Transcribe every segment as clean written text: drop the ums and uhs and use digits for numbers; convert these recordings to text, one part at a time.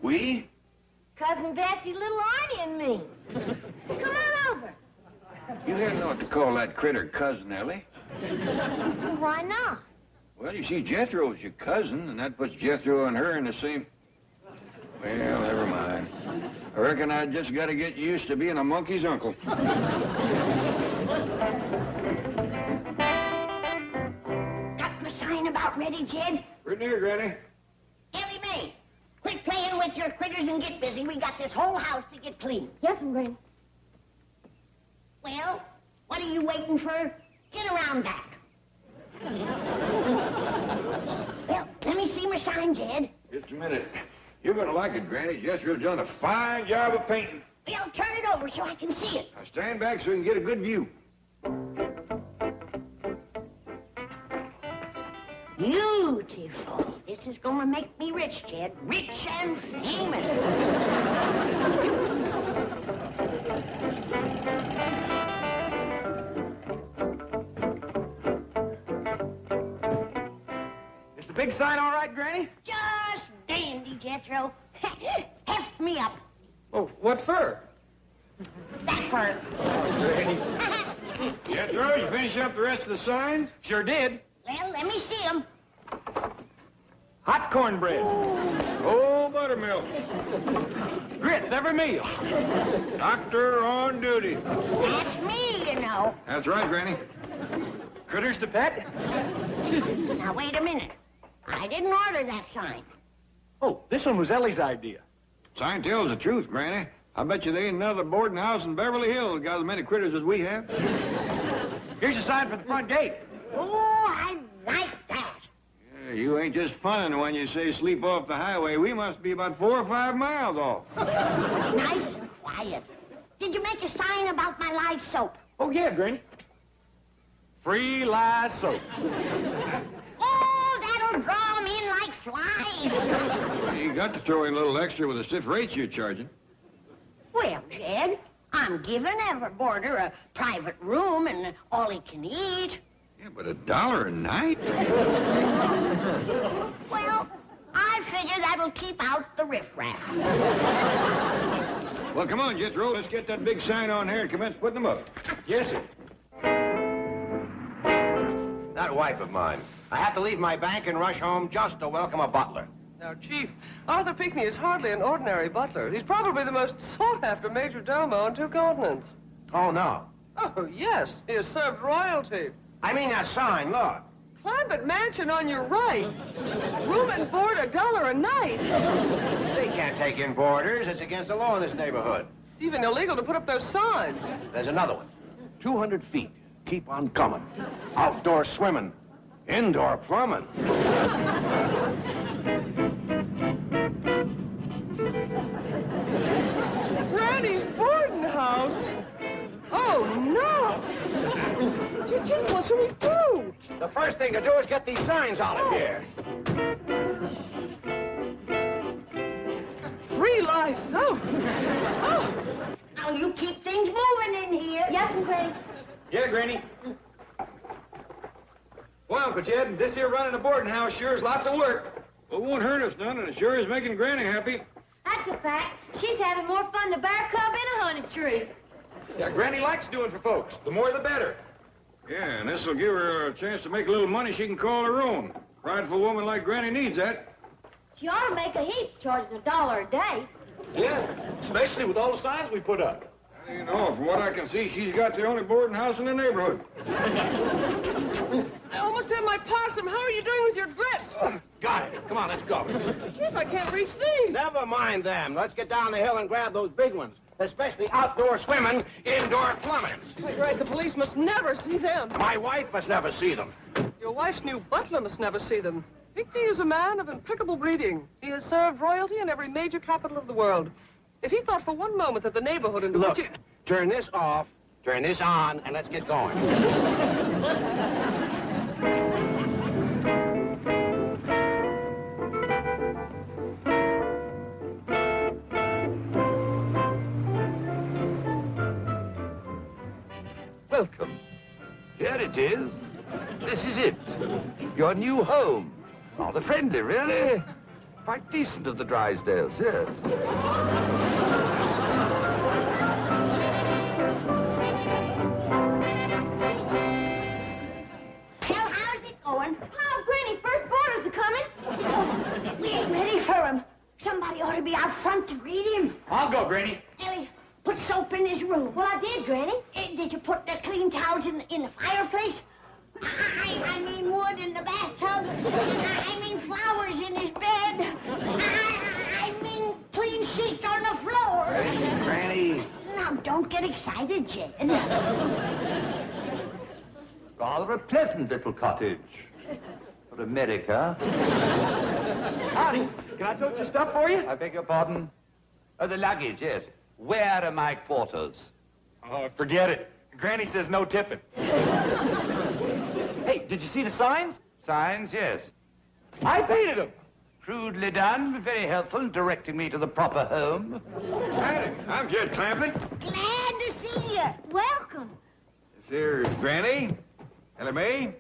We? Cousin Bessie, little Arnie, and me. Come on over. You hadn't ought to call that critter Cousin Ellie. Why not? Well, you see, Jethro's your cousin, and that puts Jethro and her in the same... Well, never mind. I reckon I just got to get used to being a monkey's uncle. Got my sign about ready, Jed? Right near, Granny. Ellie Mae, quit playing with your critters and get busy. We got this whole house to get clean. Yes, Granny. Well, what are you waiting for? Get around back. Well, let me see my sign, Jed. Just a minute. You're going to like it, Granny. Jethro's done a fine job of painting. Well, turn it over so I can see it. Now stand back so we can get a good view. Beautiful. This is going to make me rich, Jed. Rich and famous. Is the big sign all right, Granny? Just dandy, Jethro. Heft me up. Oh, what for? That fur. Jethro, you finish up the rest of the signs? Sure did. Well, let me see 'em. Hot cornbread. Oh, buttermilk. Grits every meal. Doctor on duty. That's me, you know. That's right, Granny. Critters to pet? Now, wait a minute. I didn't order that sign. Oh, this one was Ellie's idea. Sign tells the truth, Granny. I bet you there ain't another boarding house in Beverly Hills got as many critters as we have. Here's a sign for the front gate. Oh, I like that. Yeah, you ain't just funning when you say sleep off the highway. We must be about 4 or 5 miles off. Nice and quiet. Did you make a sign about my live soap? Oh, yeah, Granny. Free lye soap. Oh, that'll draw 'em in like flies. You got to throw in a little extra with the stiff rates you're charging. Well, Jed, I'm giving every boarder a private room and all he can eat. Yeah, but $1 a night? Well, I figure that'll keep out the riffraff. Well, come on, Jethro. Let's get that big sign on here and commence putting them up. Yes, sir. That wife of mine. I have to leave my bank and rush home just to welcome a butler. Now, Chief, Arthur Pinckney is hardly an ordinary butler. He's probably the most sought-after major domo on 2 continents. Oh, no. Oh, yes, he has served royalty. I mean that sign, look. Clampett Mansion on your right. Room and board $1 a night. They can't take in boarders. It's against the law in this neighborhood. It's even illegal to put up those signs. There's another one. 200 feet. Keep on coming. Outdoor swimming. Indoor plumbing. Granny's boarding house. Oh, no. Jim, what should we do? The first thing to do is get these signs out of here. Free lye soap. Oh. Now, you keep things moving in here. Yes, Granny. Yeah, Granny. Well, Uncle Jed, this here running a boarding house sure is lots of work. Well, it won't hurt us none, and it sure is making Granny happy. That's a fact. She's having more fun than a bear cub in a honey tree. Yeah, Granny likes doing for folks. The more the better. Yeah, and this'll give her a chance to make a little money she can call her own. Prideful woman like Granny needs that. She ought to make a heap, charging $1 a day. Yeah, especially with all the signs we put up. You know, from what I can see, she's got the only boarding house in the neighborhood. I almost had my possum. How are you doing with your grits? Got it. Come on, let's go. Chief, I can't reach these. Never mind them. Let's get down the hill and grab those big ones. Especially outdoor swimming, indoor plumbing. Quite right. The police must never see them. My wife must never see them. Your wife's new butler must never see them. Pinckney is a man of impeccable breeding. He has served royalty in every major capital of the world. If he thought for one moment that the neighborhood in Look, which... turn this off, turn this on, and let's get going. Welcome. Here it is. This is it. Your new home. Rather friendly, really. quite decent of the Drysdales, yes. Well, how's it going? Oh, Granny, first boarders are coming. We ain't ready for him. Somebody ought to be out front to greet him. I'll go, Granny. Ellie, put soap in his room. Well, I did, Granny. Did you put the clean towels in the fireplace? I mean wood in the bathtub. I mean flowers in his bed. I mean clean sheets on the floor. Hey, Granny. Now, don't get excited, Jed. Rather a pleasant little cottage. For America. Howdy. Can I tote your stuff for you? I beg your pardon? Oh, the luggage, yes. Where are my quarters? Oh, forget it. Granny says no tipping. Hey, did you see the signs? Signs, yes. I painted them. Crudely done, but very helpful in directing me to the proper home. Howdy, I'm Jed Clampett. Glad to see you. Welcome. This here is Granny. Ellie Mae.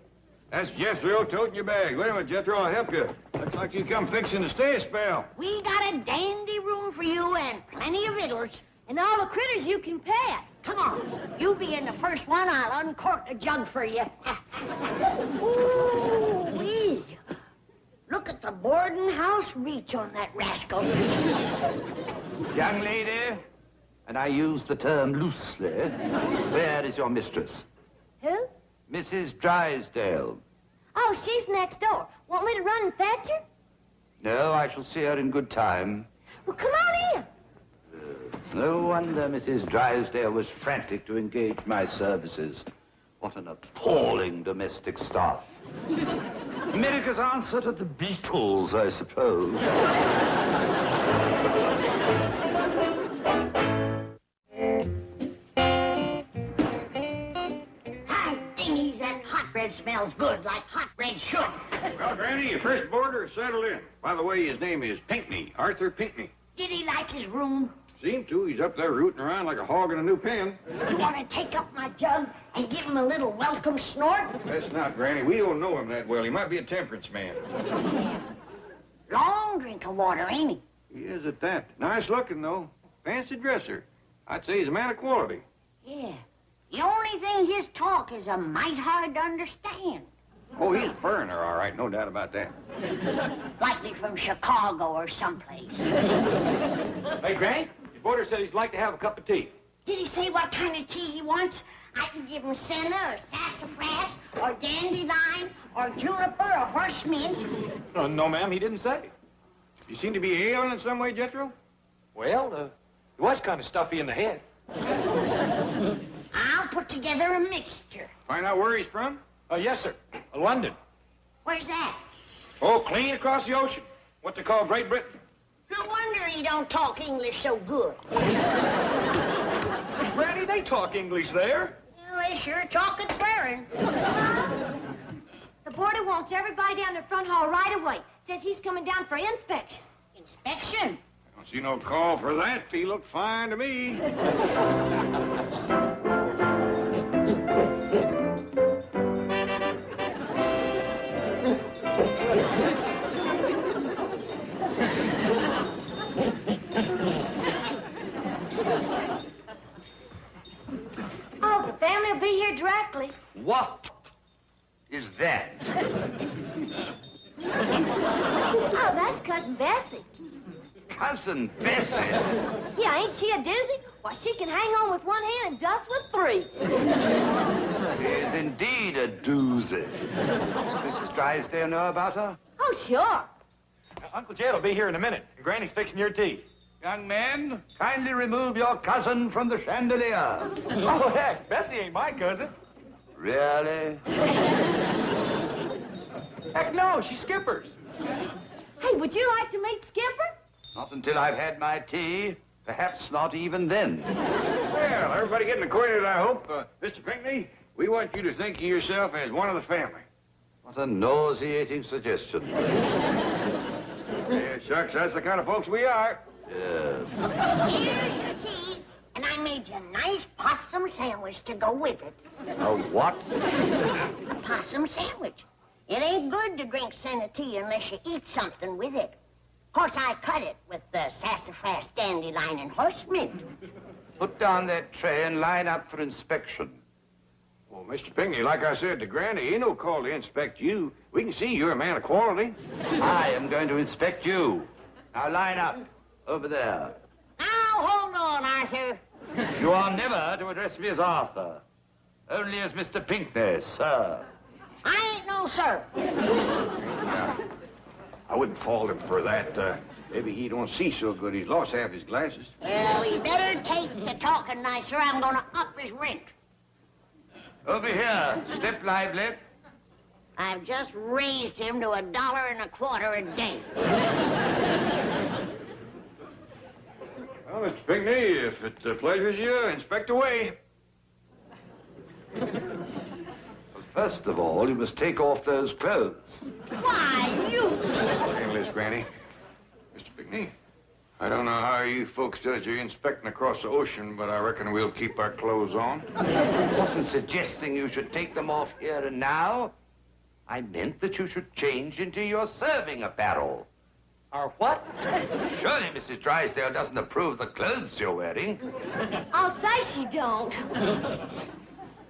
That's Jethro toting your bag. Wait a minute, Jethro, I'll help you. Looks like you come fixing to stay a spell. We got a dandy room for you and plenty of victuals. And all the critters you can pet. Come on. You being the first one, I'll uncork the jug for you. Ooh-wee. Look at the boarding house reach on that rascal. Young lady, and I use the term loosely, where is your mistress? Who? Mrs. Drysdale. Oh, she's next door. Want me to run and fetch her? No, I shall see her in good time. Well, come on in. No wonder Mrs. Drysdale was frantic to engage my services. What an appalling domestic staff. America's answer to the Beatles, I suppose. Hi, dingies, that hot bread smells good, like hot bread should. Well, Granny, your first boarder is settled in. By the way, his name is Pinckney, Arthur Pinckney. Did he like his room? Seemed to. He's up there rooting around like a hog in a new pen. You want to take up my jug and give him a little welcome snort? That's not, Granny. We don't know him that well. He might be a temperance man. Long drink of water, ain't he? He is at that. Nice looking, though. Fancy dresser. I'd say he's a man of quality. Yeah. The only thing his talk is a mite hard to understand. Oh, he's a foreigner, all right. No doubt about that. Likely from Chicago or someplace. Hey, Granny, your boarder said he'd like to have a cup of tea. Did he say what kind of tea he wants? I can give him senna or sassafras or dandelion or juniper or horse mint. No, ma'am, he didn't say. You seem to be ailing in some way, Jethro? Well, he was kind of stuffy in the head. I'll put together a mixture. Find out where he's from? Yes, sir. London. Where's that? Oh, clean across the ocean. What they call Great Britain. No wonder he don't talk English so good. Granny, they talk English there. Well, they sure talk at Clarin. The boarder wants everybody down the front hall right away. Says he's coming down for inspection. Inspection? I don't see no call for that. He looked fine to me. Oh, the family will be here directly. What is that? Oh, that's Cousin Bessie. Cousin Bessie? Yeah, ain't she a doozy? Why, she can hang on with one hand and dust with three. She is indeed a doozy. Does Mrs. Drysdale know about her? Oh, sure. Uncle Jed will be here in a minute, and Granny's fixing your tea. Young man, kindly remove your cousin from the chandelier. Oh, heck, Bessie ain't my cousin. Really? Heck no, she's Skipper's. Hey, would you like to meet Skipper? Not until I've had my tea. Perhaps not even then. Well, everybody getting acquainted, I hope. Mr. Pinckney, we want you to think of yourself as one of the family. What a nauseating suggestion. Yeah, shucks, that's the kind of folks we are. Yes. Here's your tea, and I made you a nice possum sandwich to go with it. A what? A possum sandwich. It ain't good to drink senna tea unless you eat something with it. course, I cut it with the sassafras, dandelion, and horse mint. Put down that tray and line up for inspection. Well, Mr. Pinckney, like I said to Granny, ain't no call to inspect you. We can see you're a man of quality. I am going to inspect you. Now line up. Over there. Now, hold on, Arthur. You are never to address me as Arthur. Only as Mr. Pinckney, sir. I ain't no sir. Yeah. I wouldn't fault him for that. Maybe he don't see so good. He's lost half his glasses. Well, he better take to talking nicer. I'm gonna up his rent. Over here. Step lively. I've just raised him to $1.25 a day. Well, Mr. Pinckney, if it pleasures you, inspect away. First of all, you must take off those clothes. Why, you... Handless, Granny. Mr. Pinckney, I don't know how you folks does your inspecting across the ocean, but I reckon we'll keep our clothes on. I wasn't suggesting you should take them off here and now. I meant that you should change into your serving apparel. Our what? Surely Mrs. Drysdale doesn't approve of the clothes you're wearing. I'll say she don't.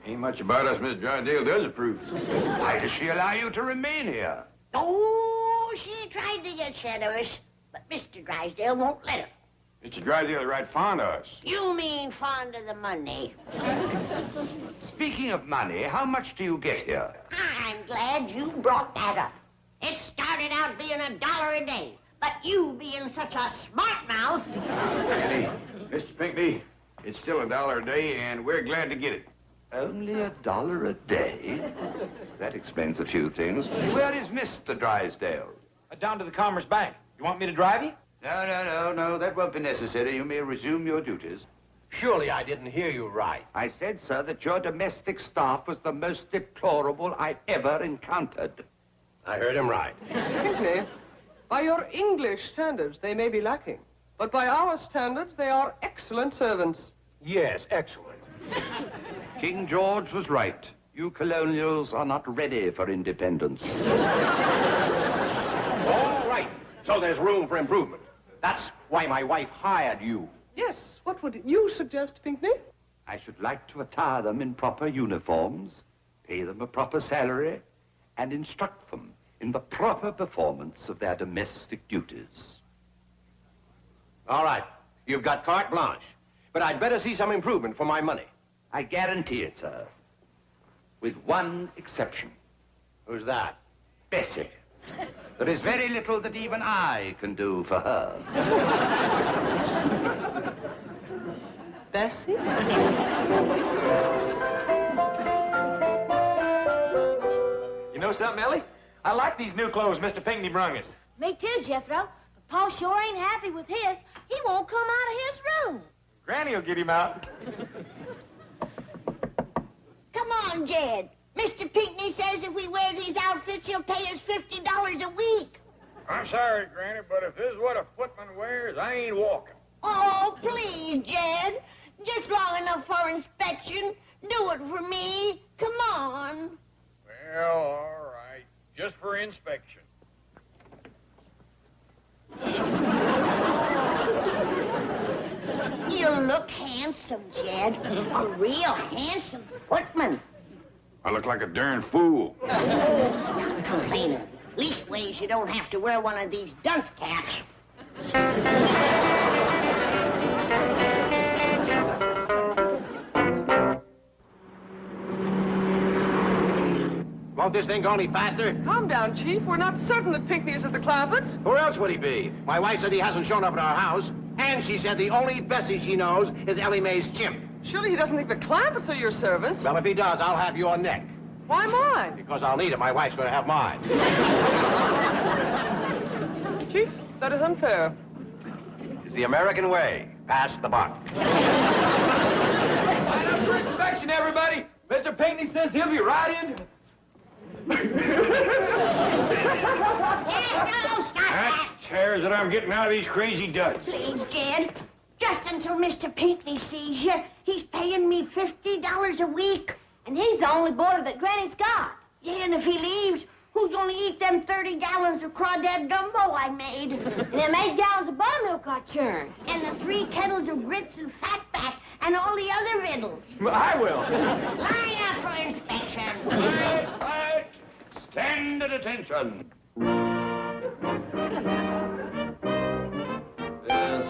Ain't much about us Miss Drysdale does approve. Why does she allow you to remain here? Oh, she tried to get shed of us, but Mr. Drysdale won't let her. Mr. Drysdale is right fond of us. You mean fond of the money. Speaking of money, how much do you get here? I'm glad you brought that up. It started out being $1 a day, but you being such a smart mouth... Granny, Mr. Pinckney, it's still $1 a day, and we're glad to get it. Only $1 a day? That explains a few things. Where is Mr. Drysdale? Down to the Commerce Bank. You want me to drive you? No, that won't be necessary. You may resume your duties. Surely I didn't hear you right. I said, sir, that your domestic staff was the most deplorable I've ever encountered. I heard him right. Pinckney, by your English standards, they may be lacking. But by our standards, they are excellent servants. Yes, excellent. King George was right. You colonials are not ready for independence. All right. So there's room for improvement. That's why my wife hired you. Yes, what would you suggest, Pinckney? I should like to attire them in proper uniforms, pay them a proper salary, and instruct them in the proper performance of their domestic duties. All right. You've got carte blanche. But I'd better see some improvement for my money. I guarantee it, sir. With one exception. Who's that? Bessie. There is very little that even I can do for her. Bessie? You know something, Ellie? I like these new clothes Mr. Pinckney brung us. Me too, Jethro. But Paul sure ain't happy with his. He won't come out of his room. Granny will get him out. Come on, Jed. Mr. Pinckney says if we wear these outfits, he'll pay us $50 a week. I'm sorry, Granny, but if this is what a footman wears, I ain't walking. Oh, please, Jed. Just long enough for inspection. Do it for me. Come on. Well, all right. Just for inspection. You look handsome, Jed. A real handsome footman. I look like a darn fool. Oh, stop complaining. Leastways, you don't have to wear one of these dunce caps. Won't this thing go any faster? Calm down, Chief. We're not certain that Pinckney is at the Clampetts. Who else would he be? My wife said he hasn't shown up at our house, and she said the only Bessie she knows is Ellie Mae's chimp. Surely he doesn't think the Clampetts are your servants. Well, if he does, I'll have your neck. Why mine? Because I'll need it. My wife's going to have mine. Chief, that is unfair. It's the American way. Pass the buck. Line up for inspection, everybody. Mr. Pinckney says he'll be right in. Jed, no, stop that. That tears that I'm getting out of these crazy duds. Please, Jed. Just until Mr. Pinckney sees you, he's paying me $50 a week. And he's the only boarder that Granny's got. Yeah, and if he leaves, Who's gonna eat them 30 gallons of crawdad gumbo I made? And them 8 gallons of buttermilk I churned. And the 3 kettles of grits and fatback and all the other riddles. Well, I will. Line up for inspection. Quiet! Stand at attention. Yes.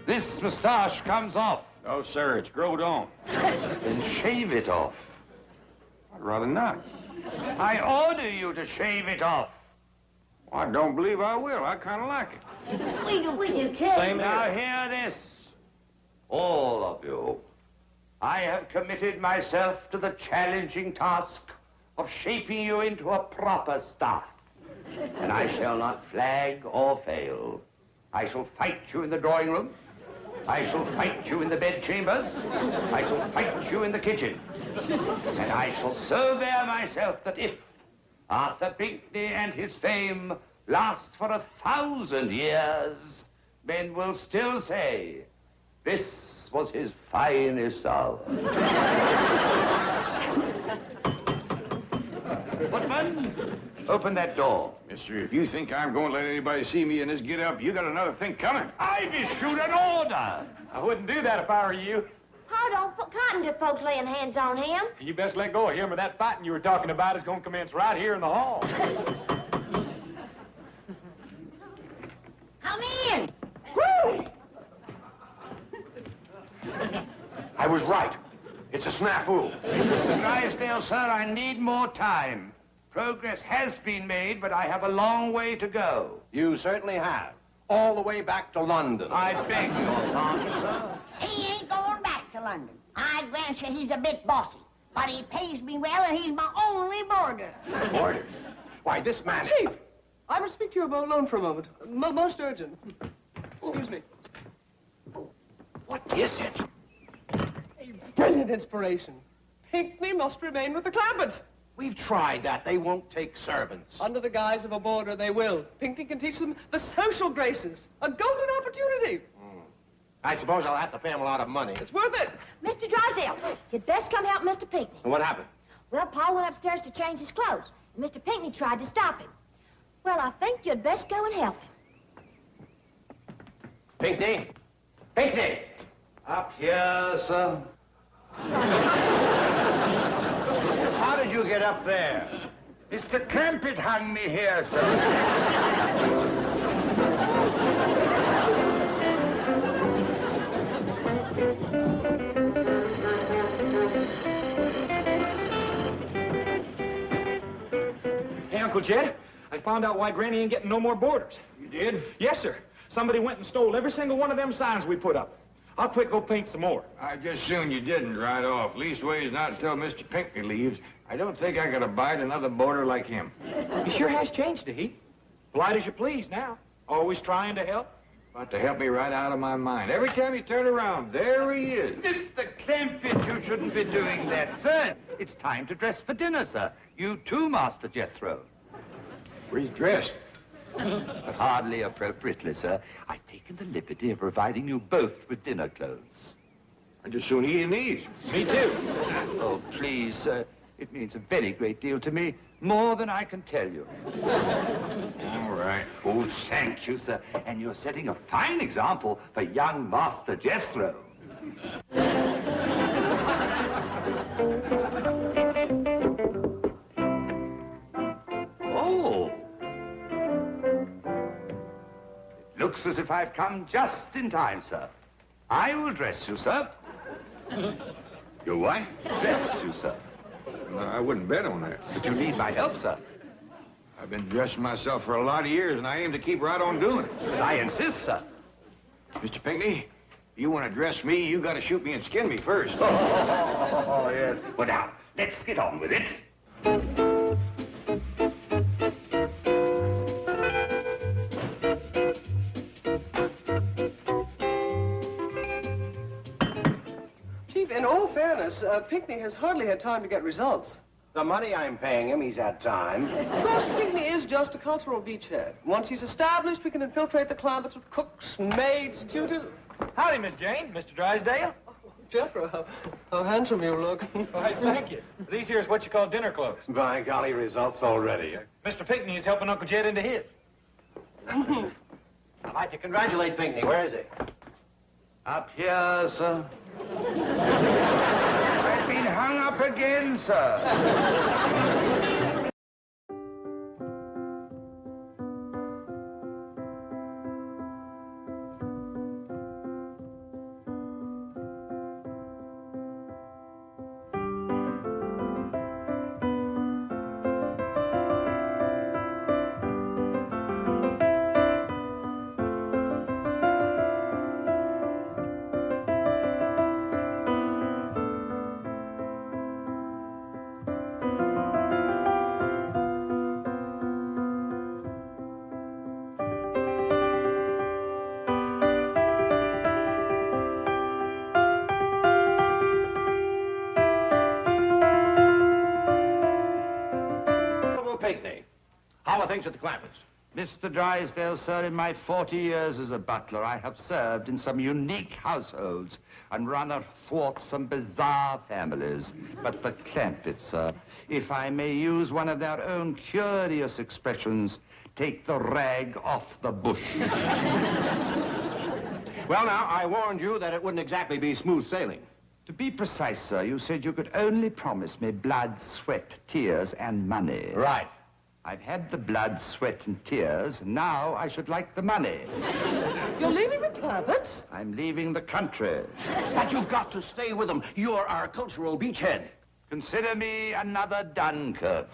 This mustache comes off. No, sir, it's growed on. Then shave it off. I'd rather not. I order you to shave it off. I don't believe I will. I kind of like it. We do too. Now hear this, all of you. I have committed myself to the challenging task of shaping you into a proper staff. And I shall not flag or fail. I shall fight you in the drawing room. I shall fight you in the bedchambers. I shall fight you in the kitchen. And I shall so bear myself that if Arthur Pinckney and his fame last for 1,000 years, men will still say, this was his finest hour. Footman, open that door. Mister, if you think I'm going to let anybody see me in this get-up, you got another thing coming. I've issued an order. I wouldn't do that if I were you. Pa, don't put cotton to folks laying hands on him. You best let go of him, or that fighting you were talking about is going to commence right here in the hall. Come in. Woo! I was right. It's a snafu. Drysdale, sir, I need more time. Progress has been made, but I have a long way to go. You certainly have. All the way back to London. I beg your pardon, sir. He ain't going back to London. I grant you he's a bit bossy, but he pays me well and he's my only boarder. Boarder? Why, this man... Chief, I must speak to you alone for a moment. Most urgent. Excuse me. What is it? A brilliant inspiration. Pinckney must remain with the Clampetts. We've tried that. They won't take servants. Under the guise of a boarder, they will. Pinckney can teach them the social graces. A golden opportunity. I suppose I'll have to pay him a lot of money. It's worth it. Mr. Drysdale, you'd best come help Mr. Pinckney. What happened? Well, Pa went upstairs to change his clothes, and Mr. Pinckney tried to stop him. Well, I think you'd best go and help him. Pinckney? Pinckney! Up here, sir. How did you get up there? Mr. Clampett hung me here, sir. Hey, Uncle Jed, I found out why Granny ain't getting no more boarders. You did? Yes, sir. Somebody went and stole every single one of them signs we put up. I'll quit go paint some more. I just soon you didn't right off. Leastways, not until Mr. Pinckney leaves. I don't think I could abide another boarder like him. He sure has changed a heap. Polite as you please now. Always trying to help. About to help me right out of my mind. Every time you turn around, there he is. Mr. Clampett, you shouldn't be doing that, sir. It's time to dress for dinner, sir. You too, Master Jethro. Where's dressed? But hardly appropriately, sir. I've taken the liberty of providing you both with dinner clothes. I just soon eat in these. Me too. Oh, please, sir. It means a very great deal to me. More than I can tell you. All right. Oh, thank you, sir. And you're setting a fine example for young Master Jethro. Oh. It looks as if I've come just in time, sir. I will dress you, sir. You what? Dress you, sir. No, I wouldn't bet on that. But you need my help, sir. I've been dressing myself for a lot of years, and I aim to keep right on doing it. But I insist, sir. Mr. Pinckney, you want to dress me, you got to shoot me and skin me first. Oh, yes. Well, now, let's get on with it. Chief, in all fairness, Pinckney has hardly had time to get results. The money I'm paying him, he's had time. Of course, Pinckney is just a cultural beachhead. Once he's established, we can infiltrate the Clampetts with cooks, maids, tutors. Howdy, Miss Jane. Mr. Drysdale. Jethro, how handsome you look. Why, thank you. These here is what you call dinner clothes. By golly, results already. Mr. Pinckney is helping Uncle Jed into his. I'd like to congratulate Pinckney. Where is he? Up here, sir. I've been hung up again, sir. Pinckney. How are things at the Clampetts? Mr. Drysdale, sir, in my 40 years as a butler, I have served in some unique households and run athwart some bizarre families. But the Clampetts, sir, if I may use one of their own curious expressions, take the rag off the bush. Well, now, I warned you that it wouldn't exactly be smooth sailing. To be precise, sir, you said you could only promise me blood, sweat, tears, and money. Right. I've had the blood, sweat, and tears. Now I should like the money. You're leaving the Clampetts? I'm leaving the country. But you've got to stay with them. You're our cultural beachhead. Consider me another Dunkirk.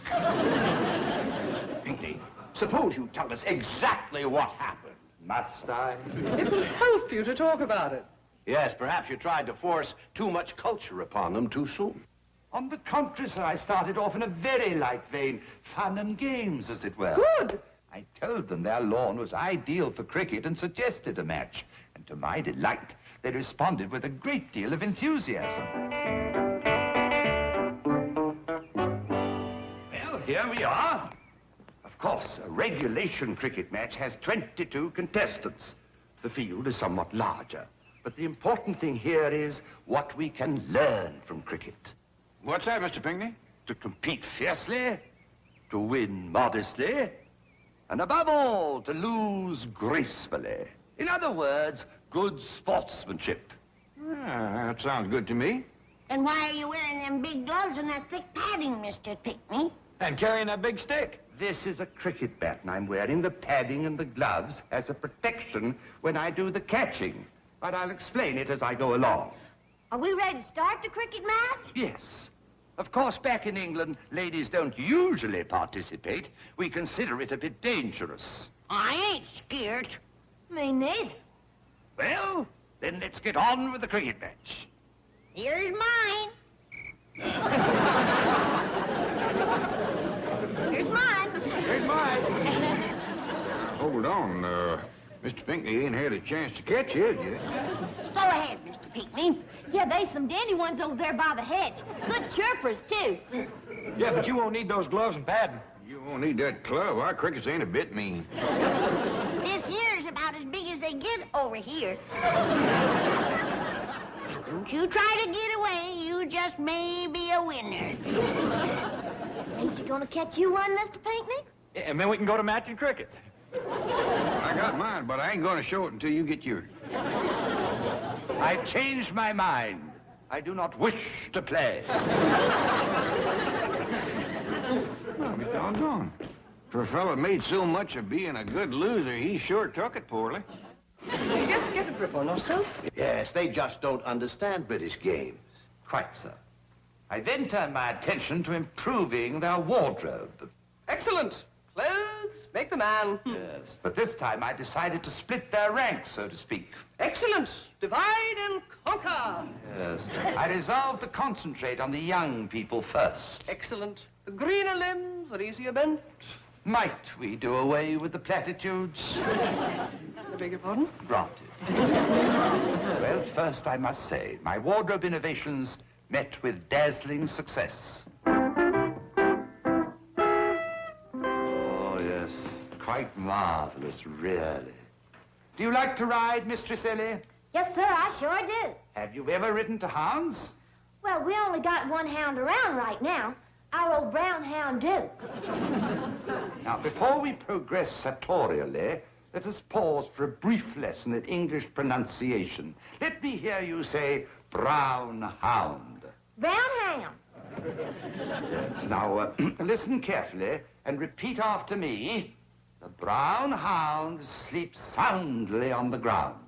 Pinckney, suppose you tell us exactly what happened. Must I? It will help you to talk about it. Yes, perhaps you tried to force too much culture upon them too soon. On the contrary, sir, I started off in a very light vein. Fun and games, as it were. Good. I told them their lawn was ideal for cricket and suggested a match. And to my delight, they responded with a great deal of enthusiasm. Well, here we are. Of course, a regulation cricket match has 22 contestants. The field is somewhat larger. But the important thing here is what we can learn from cricket. What's that, Mr. Pinckney? To compete fiercely, to win modestly, and above all, to lose gracefully. In other words, good sportsmanship. That sounds good to me. And why are you wearing them big gloves and that thick padding, Mr. Pinckney? And carrying that big stick. This is a cricket bat, and I'm wearing the padding and the gloves as a protection when I do the catching. But I'll explain it as I go along. Are we ready to start the cricket match? Yes. Of course, back in England, ladies don't usually participate. We consider it a bit dangerous. I ain't scared. Me neither. Well, then let's get on with the cricket match. Here's mine. Here's mine. Here's mine. Hold on, Mr. Pinckney ain't had a chance to catch it yet. Go ahead, Mr. Pinckney. Yeah, there's some dandy ones over there by the hedge. Good chirpers, too. Yeah, but you won't need those gloves and padding. You won't need that club. Our crickets ain't a bit mean. This here's about as big as they get over here. Don't you try to get away. You just may be a winner. Ain't you gonna catch you one, Mr. Pinckney? Yeah, and then we can go to matching crickets. I got mine, but I ain't gonna show it until you get yours. I've changed my mind. I do not wish to play. I'll be doggone. For a fella made so much of being a good loser, he sure took it poorly. Get a grip on yourself. Yes, they just don't understand British games. Quite so. I then turned my attention to improving their wardrobe. Excellent. Clothes make the man. Yes. But this time I decided to split their ranks, so to speak. Excellent. Divide and conquer. Yes. I resolved to concentrate on the young people first. Excellent. The greener limbs are easier bent. Might we do away with the platitudes? I beg your pardon? Granted. Well, first I must say, my wardrobe innovations met with dazzling success. Oh, yes. Quite marvelous, really. Do you like to ride, Mistress Ellie? Yes, sir, I sure do. Have you ever ridden to hounds? Well, we only got one hound around right now. Our old brown hound, Duke. Now, before we progress sartorially, let us pause for a brief lesson in English pronunciation. Let me hear you say, brown hound. Brown hound. Yes, now, listen carefully and repeat after me. The brown hound sleeps soundly on the ground.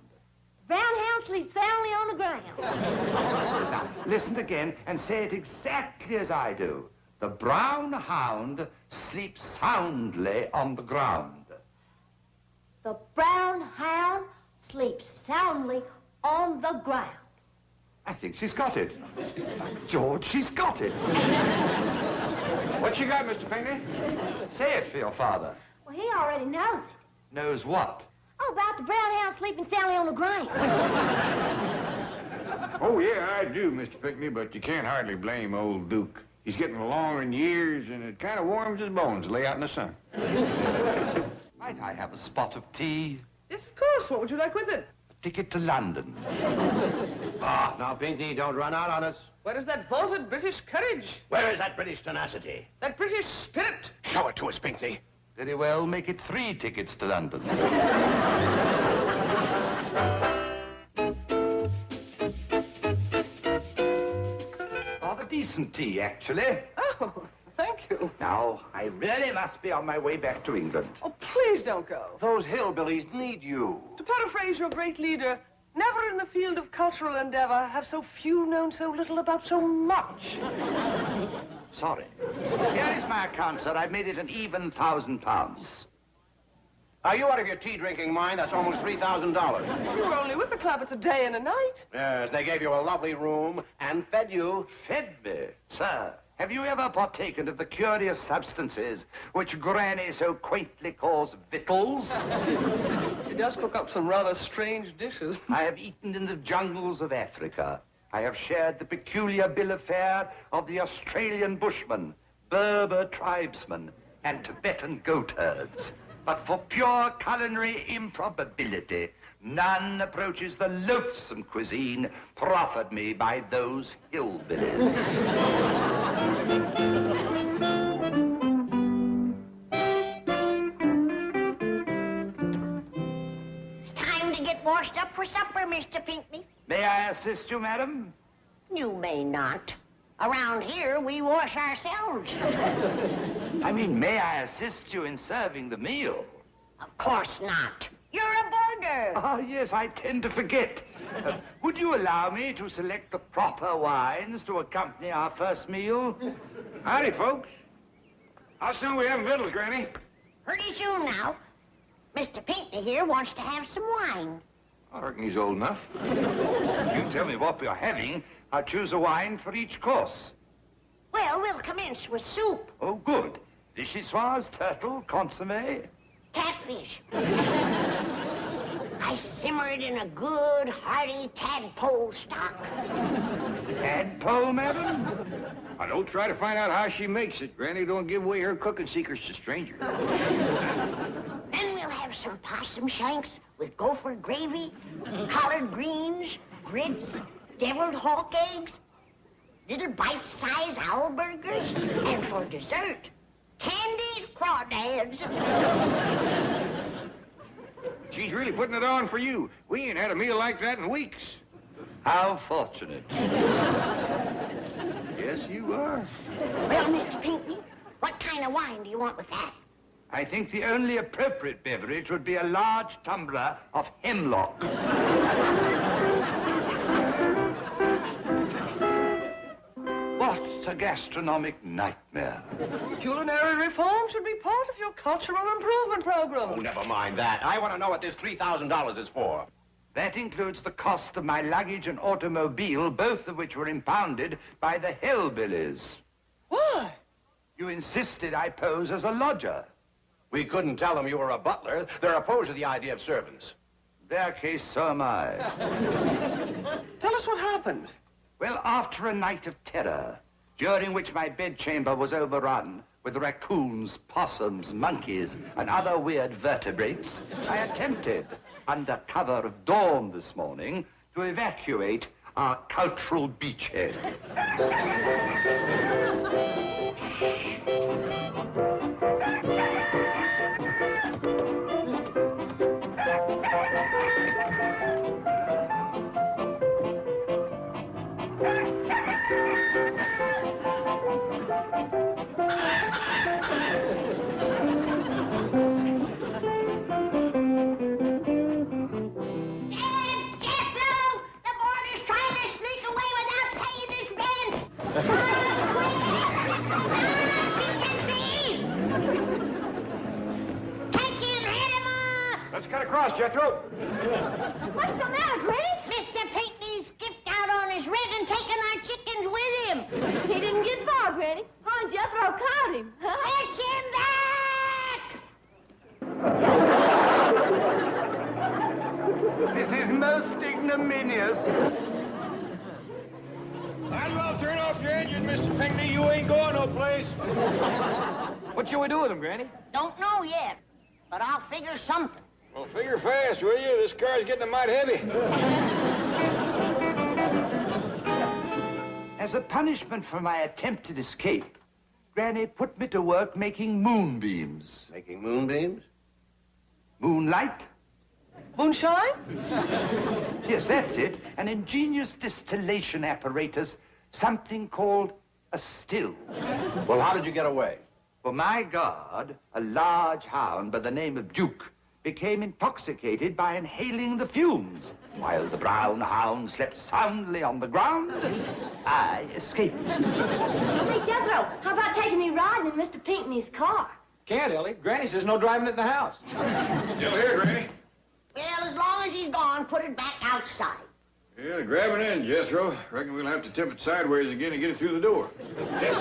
Brown hound sleeps soundly on the ground. Now, listen again and say it exactly as I do. The brown hound sleeps soundly on the ground. The brown hound sleeps soundly on the ground. I think she's got it. George, she's got it. What you got, Mr. Pinckney? Say it for your father. Well, he already knows it. Knows what? Oh, about the brown hound sleeping soundly on the ground. Oh, yeah, I do, Mr. Pinckney, but you can't hardly blame old Duke. He's getting along in years, and it kind of warms his bones to lay out in the sun. Might I have a spot of tea? Yes, of course. What would you like with it? A ticket to London. Now, Pinckney, don't run out on us. Where is that vaunted British courage? Where is that British tenacity? That British spirit? Show it to us, Pinckney. Very well, make it 3 tickets to London. Rather decent tea, actually. Oh, thank you. Now, I really must be on my way back to England. Oh, please don't go. Those hillbillies need you. To paraphrase your great leader, never in the field of cultural endeavor have so few known so little about so much. Sorry. Here is my account, sir. I've made it an even £1,000. Are you out of your tea-drinking mind? That's almost $3,000. You were only with the Clampetts a day and a night. Yes, they gave you a lovely room and fed you. Fed me? Sir, have you ever partaken of the curious substances which Granny so quaintly calls victuals? He does cook up some rather strange dishes. I have eaten in the jungles of Africa. I have shared the peculiar bill of fare of the Australian bushman, Berber tribesmen, and Tibetan goat herds. But for pure culinary improbability, none approaches the loathsome cuisine proffered me by those hillbillies. It's time to get washed up for supper, Mr. Pinckney. May I assist you, madam? You may not. Around here, we wash ourselves. I mean, may I assist you in serving the meal? Of course not. You're a boarder. Ah, yes, I tend to forget. Would you allow me to select the proper wines to accompany our first meal? Howdy, folks. How soon we having victuals, Granny? Pretty soon now. Mr. Pinckney here wants to have some wine. I reckon he's old enough. If you tell me what we're having, I'll choose a wine for each course. Well, we'll commence with soup. Oh, good. Vichyssoise, turtle, consommé. Catfish. I simmer it in a good, hearty tadpole stock. Tadpole, madam? Now, don't try to find out how she makes it. Granny don't give away her cooking secrets to strangers. Then we'll have some possum shanks with gopher gravy, collard greens, grits, deviled hawk eggs, little bite-sized owl burgers, and for dessert, candied crawdads. She's really putting it on for you. We ain't had a meal like that in weeks. How fortunate. Yes, you are. Well, Mr. Pinckney, what kind of wine do you want with that? I think the only appropriate beverage would be a large tumbler of hemlock. What a gastronomic nightmare. Culinary reform should be part of your cultural improvement program. Oh, never mind that. I want to know what this $3,000 is for. That includes the cost of my luggage and automobile, both of which were impounded by the hillbillies. Why? You insisted I pose as a lodger. We couldn't tell them you were a butler. They're opposed to the idea of servants. In their case, so am I. Tell us what happened. Well, after a night of terror, during which my bedchamber was overrun with raccoons, possums, monkeys, and other weird vertebrates, I attempted, under cover of dawn this morning, to evacuate our cultural beachhead. Let's cut across, Jethro. What's the matter, Granny? Mr. Pinckney skipped out on his rent and taken our chickens with him. He didn't get far, Granny. Paul and Jethro caught him. Fetch him back! This is most ignominious. Might as well turn off your engine, Mr. Pinckney. You ain't going no place. What shall we do with him, Granny? Don't know yet, but I'll figure something. Well, figure fast, will you? This car's getting a mite heavy. As a punishment for my attempted escape, Granny put me to work making moonbeams. Making moonbeams? Moonlight? Moonshine? Yes, that's it. An ingenious distillation apparatus, something called a still. Well, how did you get away? For my guard, a large hound by the name of Duke became intoxicated by inhaling the fumes. While the brown hound slept soundly on the ground, I escaped. Hey, Jethro, how about taking me riding in Mr. Pinckney's car? Can't, Ellie. Granny says no driving it in the house. Still here, Granny? Well, as long as he's gone, put it back outside. Yeah, grab it in, Jethro. Reckon we'll have to tip it sideways again to get it through the door. Then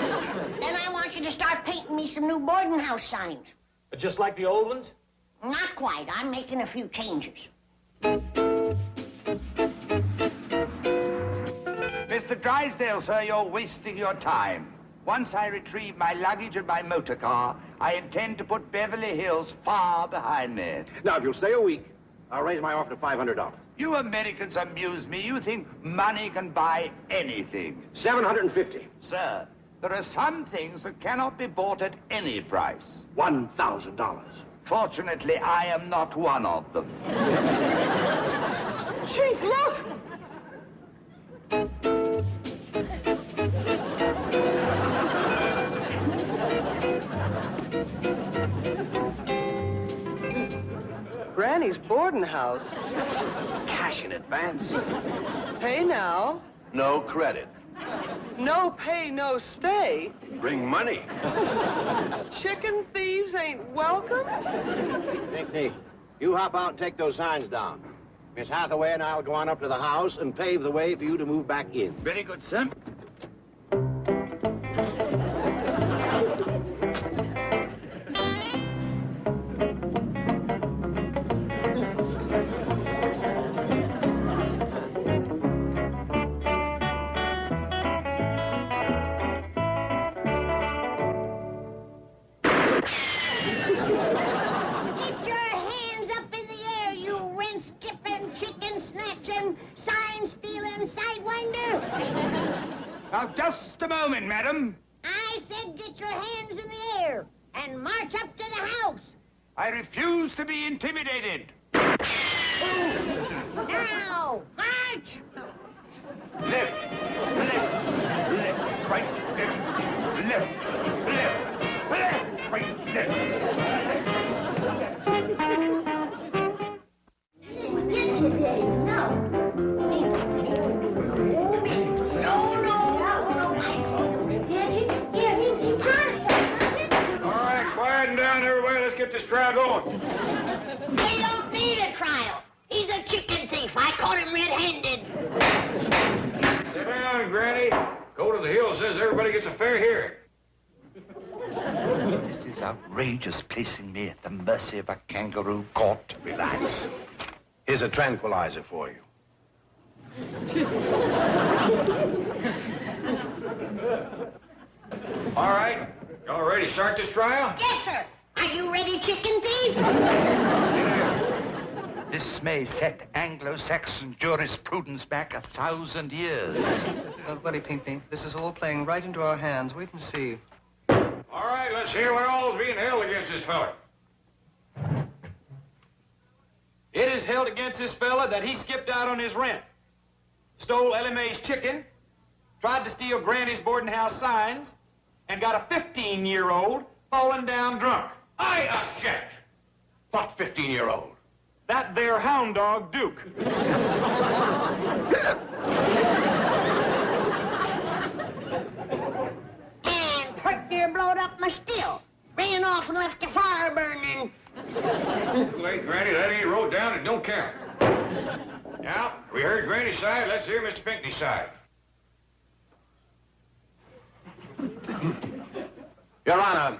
I want you to start painting me some new boarding house signs. But just like the old ones? Not quite. I'm making a few changes. Mr. Drysdale, sir, you're wasting your time. Once I retrieve my luggage and my motor car, I intend to put Beverly Hills far behind me. Now, if you'll stay a week, I'll raise my offer to $500. You Americans amuse me. You think money can buy anything. $750. Sir, there are some things that cannot be bought at any price. $1,000. Fortunately, I am not one of them. Chief, look! Granny's boarding house. Cash in advance. Pay now. No credit. No pay, no stay. Bring money. Chicken thieves ain't welcome. Pinckney, you hop out and take those signs down. Miss Hathaway and I'll go on up to the house and pave the way for you to move back in. Very good, sir. Now, just a moment, madam. I said get your hands in the air and march up to the house. I refuse to be intimidated. Now, march! Left, left, left, right, left, left, left, left, right, left. Get you there, no. Did you? Yeah, he tried to say something. All right, quieten down, everybody. Let's get this trial going. They don't need a trial. He's a chicken thief. I caught him red-handed. Sit down, Granny. Code of the Hill says everybody gets a fair hearing. This is outrageous, placing me at the mercy of a kangaroo court. Relax. Here's a tranquilizer for you. All right. Y'all ready to start this trial? Yes, sir. Are you ready, chicken thief? This may set Anglo-Saxon jurisprudence back 1,000 years. Don't worry, Pinckney. This is all playing right into our hands. Wait and see. All right, let's hear what all's being held against this fella. It is held against this fella that he skipped out on his rent, stole Ellie Mae's chicken, tried to steal Granny's boarding house signs, and got a 15-year-old falling down drunk. I object. What 15-year-old? That there hound dog, Duke. And Perk there blowed up my still. Ran off and left the fire burning. Too late, Granny. That ain't wrote down. It don't count. Now, we heard Granny's side. Let's hear Mr. Pinckney's side. Your Honor,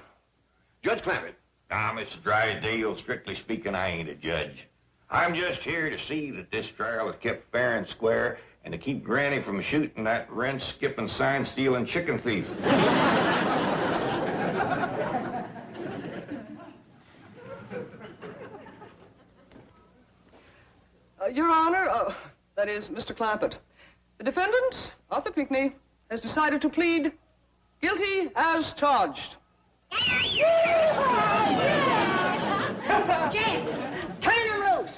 Judge Clampett. Now, Mr. Drysdale, strictly speaking, I ain't a judge. I'm just here to see that this trial is kept fair and square and to keep Granny from shooting that rent-skipping, sign-stealing chicken thief. Your Honor, that is, Mr. Clampett, the defendant, Arthur Pinckney, has decided to plead guilty as charged. Jim, turn him loose.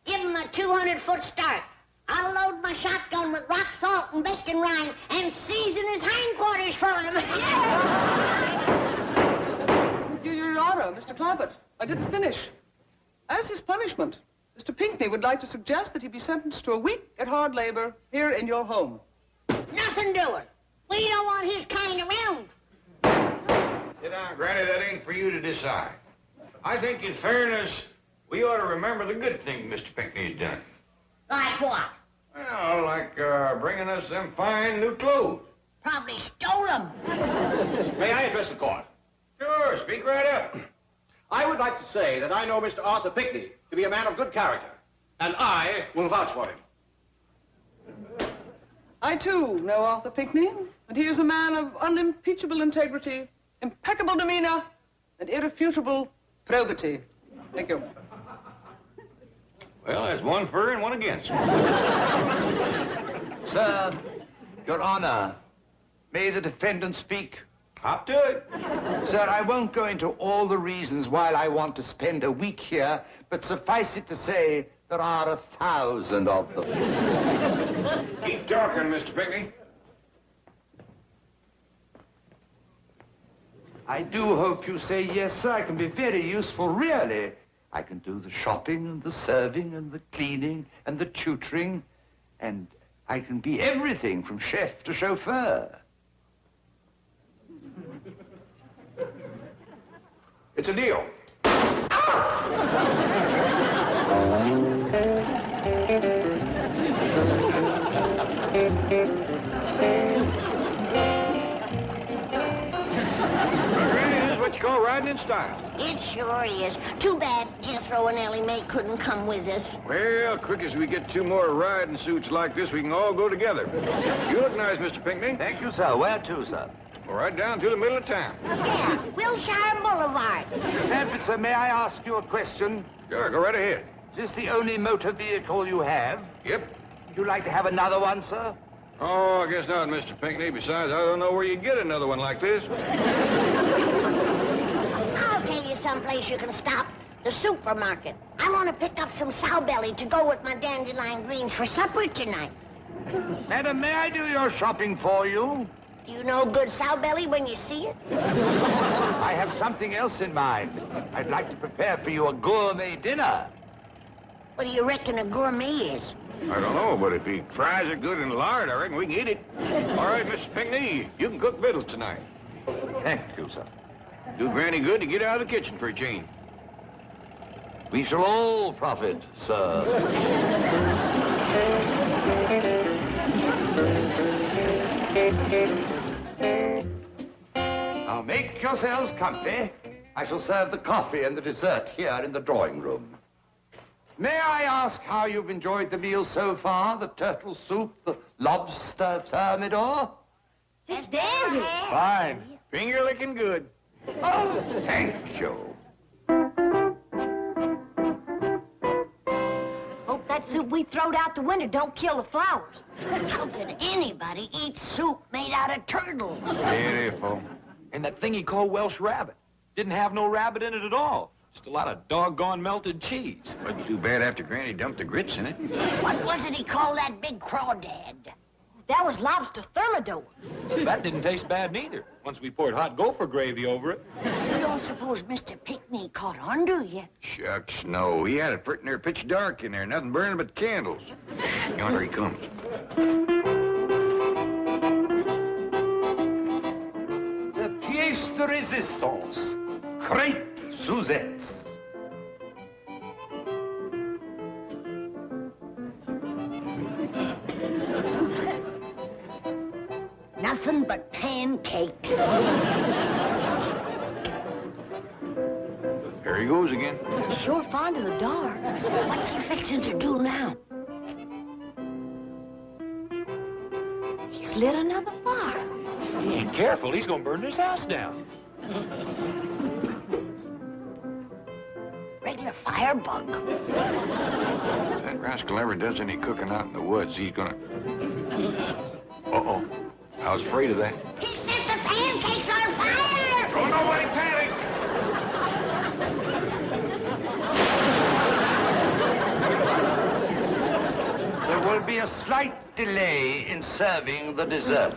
Give him a 200-foot start. I'll load my shotgun with rock salt and bacon rind and season his hindquarters for him. Your Honor, Mr. Clampett, I didn't finish. As his punishment, Mr. Pinckney would like to suggest that he be sentenced to a week at hard labor here in your home. Nothing doing. We don't want his kind around. Sit down, Granny. That ain't for you to decide. I think, in fairness, we ought to remember the good thing Mr. Pinckney's done. Like what? Well, like bringing us them fine new clothes. Probably stole them. May I address the court? Sure, speak right up. I would like to say that I know Mr. Arthur Pinckney to be a man of good character, and I will vouch for him. I, too, know Arthur Pinckney, and he is a man of unimpeachable integrity, impeccable demeanor, and irrefutable probity. Thank you. Well, that's one for and one against. Sir, Your Honor, may the defendant speak? Hop to it. Sir, I won't go into all the reasons why I want to spend a week here, but suffice it to say, there are 1,000 of them. Keep talking, Mr. Pinckney. I do hope you say yes, sir. I can be very useful, really. I can do the shopping and the serving and the cleaning and the tutoring, and I can be everything from chef to chauffeur. It's a deal. Granny, this is what you call riding in style. It sure is. Too bad Jethro and Ellie Mae couldn't come with us. Well, quick as we get 2 more riding suits like this, we can all go together. You look nice, Mr. Pinckney. Thank you, sir. Where to, sir? Well, right down to the middle of town. Yeah, Wilshire Boulevard. Clampetts, sir, may I ask you a question? Sure, go right ahead. Is this the only motor vehicle you have? Yep. Would you like to have another one, sir? Oh, I guess not, Mr. Pinckney. Besides, I don't know where you get another one like this. I'll tell you someplace you can stop. The supermarket. I want to pick up some sow belly to go with my dandelion greens for supper tonight. Madam, may I do your shopping for you? Do you know good sow belly when you see it? I have something else in mind. I'd like to prepare for you a gourmet dinner. What do you reckon a gourmet is? I don't know, but if he fries it good in lard, I reckon we can eat it. All right, Mr. Pinckney, you can cook victuals tonight. Thank you, sir. Do Granny good to get out of the kitchen for a change. We shall all profit, sir. Now make yourselves comfy. I shall serve the coffee and the dessert here in the drawing room. May I ask how you've enjoyed the meal so far? The turtle soup, the lobster thermidor? It's dandy. Fine. Finger licking good. Oh, thank you. we throwed out the window don't kill the flowers. How could anybody eat soup made out of turtles? Beautiful. And that thing he called Welsh rabbit didn't have no rabbit in it at all. Just a lot of doggone melted cheese. Wasn't too bad after Granny dumped the grits in it. What was it he called that big crawdad? That was lobster thermidor. That didn't taste bad neither, once we poured hot gopher gravy over it. You don't suppose Mr. Pinckney caught on, do you? Shucks, no. He had it pretty near pitch dark in there. Nothing burning but candles. Yonder he comes. The pièce de résistance. Crepe Suzettes. Nothing but pancakes. There he goes again. He's sure fond of the dark. What's he fixing to do now? He's lit another fire. Be careful, he's gonna burn this house down. Regular firebug. If that rascal ever does any cooking out in the woods, he's gonna... Uh-oh. I was afraid of that. He set the pancakes on fire! Don't nobody panic! There will be a slight delay in serving the dessert.